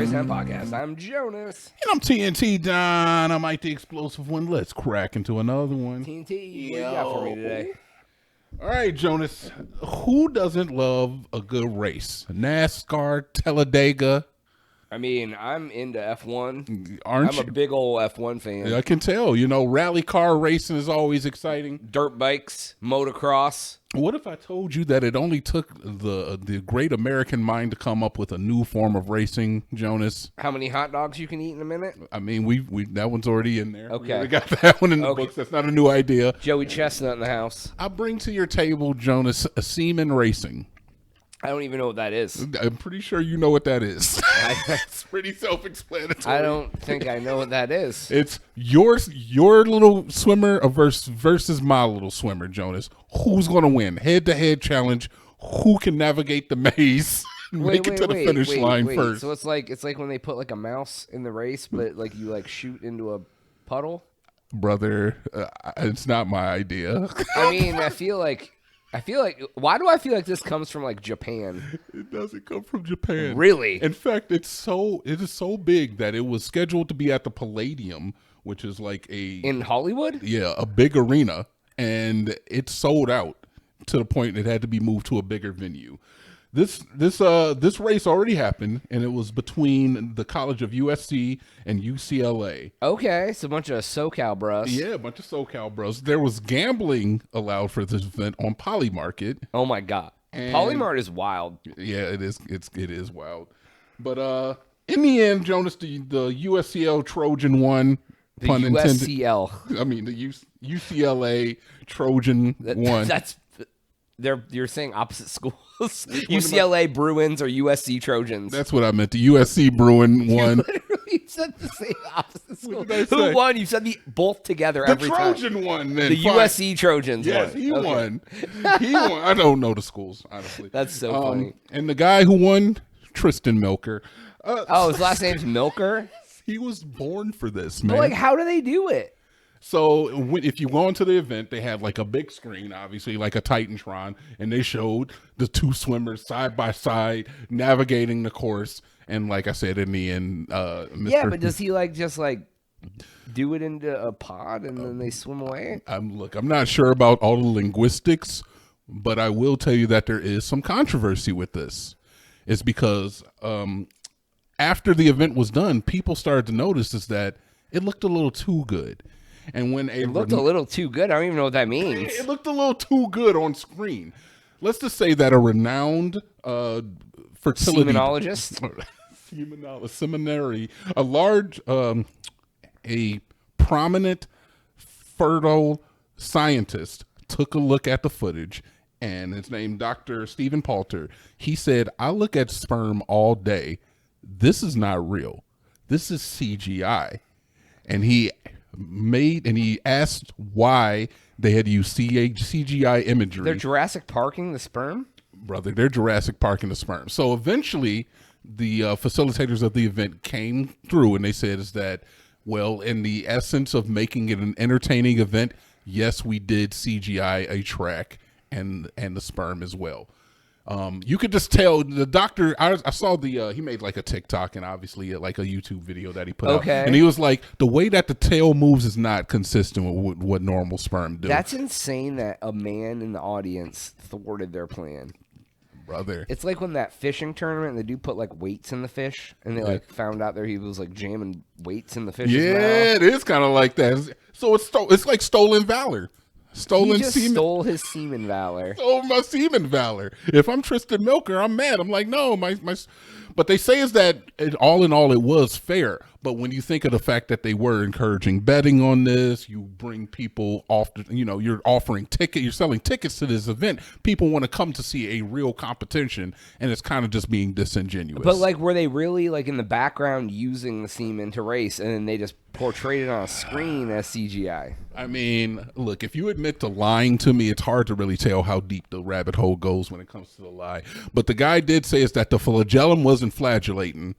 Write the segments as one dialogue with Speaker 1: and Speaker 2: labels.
Speaker 1: Boys 10 podcast. I'm Jonas.
Speaker 2: And I'm TNT Dynamite, the explosive one. Let's crack into another one.
Speaker 1: TNT, what you got for me today?
Speaker 2: All right, Jonas. Who doesn't love a good race? NASCAR, Talladega.
Speaker 1: I mean, I'm into F1.
Speaker 2: Aren't you?
Speaker 1: I'm a big old F1 fan.
Speaker 2: I can tell. You know, rally car racing is always exciting.
Speaker 1: Dirt bikes, motocross.
Speaker 2: What if I told you that it only took the great American mind to come up with a new form of racing, Jonas?
Speaker 1: How many hot dogs you can eat in a minute?
Speaker 2: I mean, we that one's already in there.
Speaker 1: Okay.
Speaker 2: We got that one in the books. That's not a new idea.
Speaker 1: Joey Chestnut in the house.
Speaker 2: I bring to your table, Jonas, a Seaman Racing.
Speaker 1: I don't even know what that is.
Speaker 2: I'm pretty sure you know what that is. It's pretty self-explanatory.
Speaker 1: I don't think I know what that is.
Speaker 2: It's your little swimmer versus my little swimmer, Jonas. Who's going to win? Head-to-head challenge. Who can navigate the maze and make it to the finish line first?
Speaker 1: So it's like when they put like a mouse in the race, but like you like shoot into a puddle?
Speaker 2: Brother, it's not my idea.
Speaker 1: I mean, I feel like why do I feel like this comes from like Japan?
Speaker 2: It doesn't come from Japan.
Speaker 1: Really?
Speaker 2: In fact, it is so big that it was scheduled to be at the Palladium, which is like
Speaker 1: in Hollywood?
Speaker 2: Yeah, a big arena, and it sold out to the point it had to be moved to a bigger venue. This race already happened, and it was between the College of USC and UCLA.
Speaker 1: Okay, it's a bunch of SoCal bros.
Speaker 2: Yeah, a bunch of SoCal bros. There was gambling allowed for this event on Polymarket.
Speaker 1: Oh my god, Polymart is wild.
Speaker 2: Yeah, it is. It is wild. But in the end, Jonas, the USCL Trojan won.
Speaker 1: The
Speaker 2: Pun intended.
Speaker 1: USCL.
Speaker 2: I mean the UCLA Trojan won.
Speaker 1: You're saying opposite schools. UCLA Bruins or USC Trojans.
Speaker 2: That's what I meant. The USC Bruin won.
Speaker 1: You literally said the same opposite schools.
Speaker 2: What did I say?
Speaker 1: Who won? You said both together
Speaker 2: The
Speaker 1: every time.
Speaker 2: Trojan won. Then
Speaker 1: The USC Trojans
Speaker 2: Yes,
Speaker 1: won.
Speaker 2: he
Speaker 1: Okay.
Speaker 2: won. He won. I don't know the schools, honestly.
Speaker 1: That's so funny.
Speaker 2: And the guy who won, Tristan Milker.
Speaker 1: His last name's Milker?
Speaker 2: He was born for this, man.
Speaker 1: But like, how do they do it?
Speaker 2: So if you go into the event, they have like a big screen, obviously like a Titantron, and they showed the two swimmers side by side navigating the course. And like I said, in the end, Mr.
Speaker 1: Yeah, but does he just do it into a pod and then they swim away?
Speaker 2: I'm not sure about all the linguistics, but I will tell you that there is some controversy with this. It's because after the event was done, people started to notice is that it looked a little too good. And when
Speaker 1: It looked a little too good. I don't even know what that means.
Speaker 2: It looked a little too good on screen. Let's just say that a renowned fertility
Speaker 1: Semenologist?
Speaker 2: seminary, a prominent fertile scientist took a look at the footage, and his name Dr. Stephen Palter. He said, "I look at sperm all day. This is not real. This is CGI." And he asked why they had used CGI imagery.
Speaker 1: They're Jurassic Parking the sperm?
Speaker 2: Brother, they're Jurassic Parking the sperm. So eventually, the facilitators of the event came through and they said is that, well, in the essence of making it an entertaining event, yes, we did CGI a track and the sperm as well. You could just tell the doctor. I saw he made like a TikTok and obviously like a YouTube video that he put out, and he was like, the way that the tail moves is not consistent with what normal sperm do.
Speaker 1: That's insane that a man in the audience thwarted their plan.
Speaker 2: Brother,
Speaker 1: It's like when that fishing tournament and the dude put like weights in the fish and they like found out there he was like jamming weights in the fish's mouth.
Speaker 2: yeah, it is kind of like that. So it's like stolen valor. Stolen
Speaker 1: He just
Speaker 2: semen.
Speaker 1: stole his semen valor.
Speaker 2: Stole my semen valor. If I'm Tristan Milker, I'm mad. I'm like, no, my. But they say is that all in all, it was fair. But when you think of the fact that they were encouraging betting on this, you bring people off. You're offering ticket. You're selling tickets to this event. People want to come to see a real competition, and it's kind of just being disingenuous.
Speaker 1: But like, were they really like in the background using the semen to race, and then they just portrayed it on a screen as CGI?
Speaker 2: I mean, look, if you admit to lying to me, it's hard to really tell how deep the rabbit hole goes when it comes to the lie. But the guy did say is that the flagellum wasn't flagellating.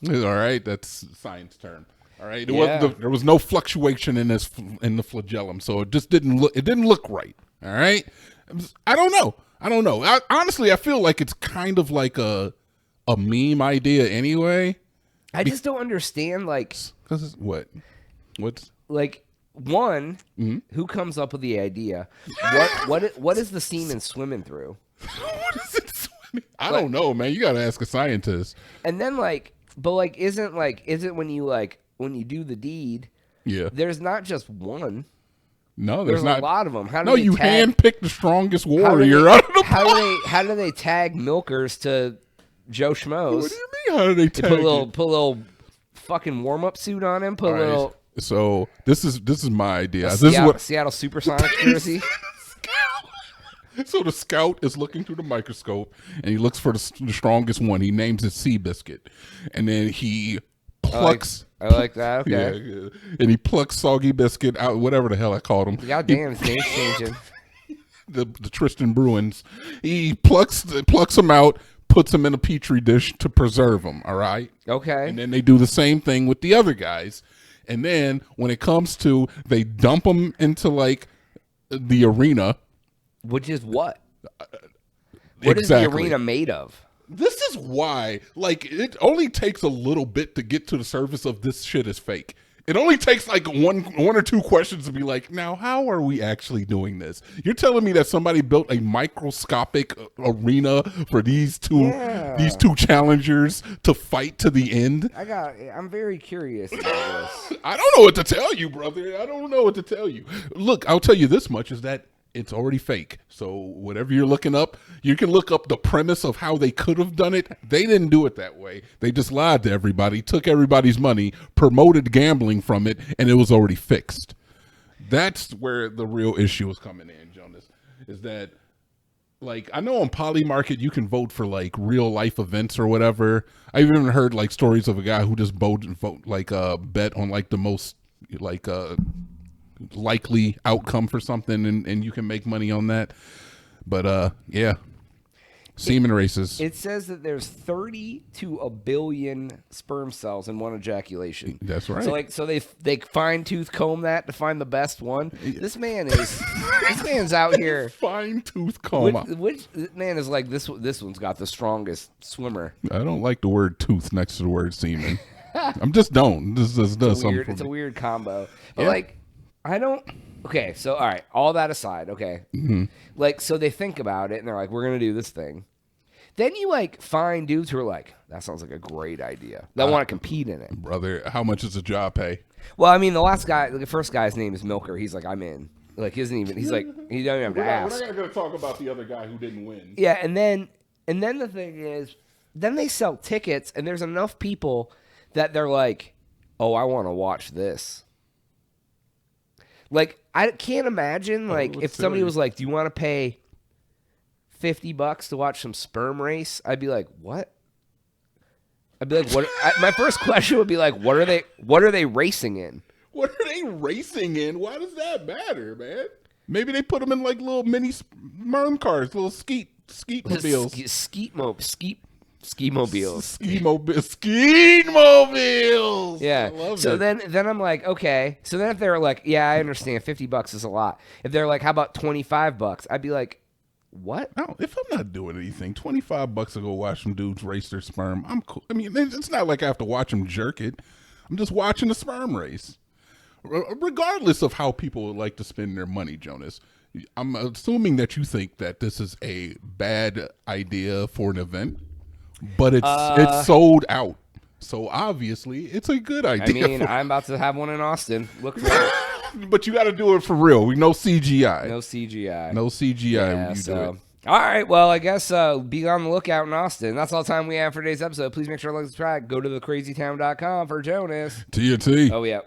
Speaker 2: All right, that's a science term. All right, there was no fluctuation in the flagellum, so it just didn't look right. All right, I don't know. Honestly, I feel like it's kind of like a meme idea anyway.
Speaker 1: I just don't understand, like,
Speaker 2: Because what? What's
Speaker 1: like one,
Speaker 2: Mm-hmm.
Speaker 1: who comes up with the idea? What is the semen swimming through?
Speaker 2: what is it? I don't know, man. You got to ask a scientist.
Speaker 1: And then isn't when you do the deed,
Speaker 2: Yeah.
Speaker 1: there's not just one.
Speaker 2: No,
Speaker 1: There's
Speaker 2: not
Speaker 1: a lot of them. How do
Speaker 2: No,
Speaker 1: they
Speaker 2: you
Speaker 1: tag,
Speaker 2: handpick the strongest
Speaker 1: how do
Speaker 2: warrior
Speaker 1: they-
Speaker 2: out of the
Speaker 1: how do they tag milkers to Joe Schmoes?
Speaker 2: What do you mean? How do they
Speaker 1: They
Speaker 2: tag
Speaker 1: put a
Speaker 2: it?
Speaker 1: little fucking warm up suit on him. Put
Speaker 2: All
Speaker 1: a
Speaker 2: right,
Speaker 1: little
Speaker 2: So this is my idea. This is what.
Speaker 1: Seattle Supersonics jersey.
Speaker 2: So the scout is looking through the microscope and he looks for the strongest one. He names it Seabiscuit, and then he plucks.
Speaker 1: I like that.
Speaker 2: Yeah,
Speaker 1: Okay.
Speaker 2: yeah. And he plucks Soggy Biscuit out, whatever the hell I called him.
Speaker 1: God damn, his name's changing.
Speaker 2: The Tristan Bruins. He plucks them out, puts them in a petri dish to preserve them. All right.
Speaker 1: Okay.
Speaker 2: And then they do the same thing with the other guys. And then when it comes to, they dump them into like the arena.
Speaker 1: Which is what? What is the arena made of?
Speaker 2: This is why, like, it only takes a little bit to get to the surface of this shit is fake. It only takes like one or two questions to be like, now how are we actually doing this? You're telling me that somebody built a microscopic arena for these two challengers to fight to the end?
Speaker 1: I'm very curious about this.
Speaker 2: I don't know what to tell you, brother. I don't know what to tell you. Look, I'll tell you this much is that it's already fake. So whatever you're looking up, you can look up the premise of how they could have done it. They didn't do it that way. They just lied to everybody, took everybody's money, promoted gambling from it, and it was already fixed. That's where the real issue is coming in, Jonas, is that, like, I know on Polymarket you can vote for like real life events or whatever. I've even heard like stories of a guy who just bet on like the most like likely outcome for something, and you can make money on that. But yeah, semen races.
Speaker 1: It says that there's 30 to a billion sperm cells in one ejaculation.
Speaker 2: That's right.
Speaker 1: So they fine tooth comb that to find the best one. This man's out here.
Speaker 2: Fine tooth comb.
Speaker 1: Which man is like this one's got the strongest swimmer.
Speaker 2: I don't like the word tooth next to the word semen. I'm just don't. This does something for
Speaker 1: It's a
Speaker 2: me.
Speaker 1: weird combo. But
Speaker 2: Yeah.
Speaker 1: like, I don't. Okay, so all right, all that aside, okay, like, so they think about it and they're like, we're gonna do this thing. Then you like find dudes who are like, that sounds like a great idea. That want to compete in it.
Speaker 2: Brother, how much does a job pay?
Speaker 1: Well, I mean, the first guy's name is Milker. He's like, I'm in. Like, isn't even. He's like, he don't even have to ask.
Speaker 2: We're not gonna talk about the other guy who didn't win.
Speaker 1: Yeah, and then the thing is, then they sell tickets, and there's enough people that they're like, oh, I want to watch this. Like, I can't imagine, like, if somebody
Speaker 2: silly.
Speaker 1: was like, do you want to pay $50 to watch some sperm race? I'd be like, what? I'd be like, what? My first question would be like, what are they racing in?
Speaker 2: What are they racing in? Why does that matter, man? Maybe they put them in like little mini sperm cars, little skeet mobiles.
Speaker 1: Skeet mobiles.
Speaker 2: Skeet mobiles.
Speaker 1: Yeah.
Speaker 2: I love
Speaker 1: So
Speaker 2: it.
Speaker 1: then I'm like, okay. So then if they're like, yeah, I understand, $50 is a lot. If they're like, how about $25? I'd be like, what?
Speaker 2: Oh, if I'm not doing anything, $25 to go watch some dudes race their sperm, I'm cool. I mean, it's not like I have to watch them jerk it. I'm just watching the sperm race. Regardless of how people would like to spend their money, Jonas, I'm assuming that you think that this is a bad idea for an event, but it's sold out. So obviously, it's a good idea.
Speaker 1: I mean, I'm about to have one in Austin. Look for it.
Speaker 2: But you got to do it for real. We no CGI.
Speaker 1: No CGI.
Speaker 2: No CGI
Speaker 1: Yeah,
Speaker 2: when you do it.
Speaker 1: all right. Well, I guess be on the lookout in Austin. That's all the time we have for today's episode. Please make sure to like, subscribe. Go to thecrazytown.com for Jonas.
Speaker 2: TNT.
Speaker 1: Oh, yeah.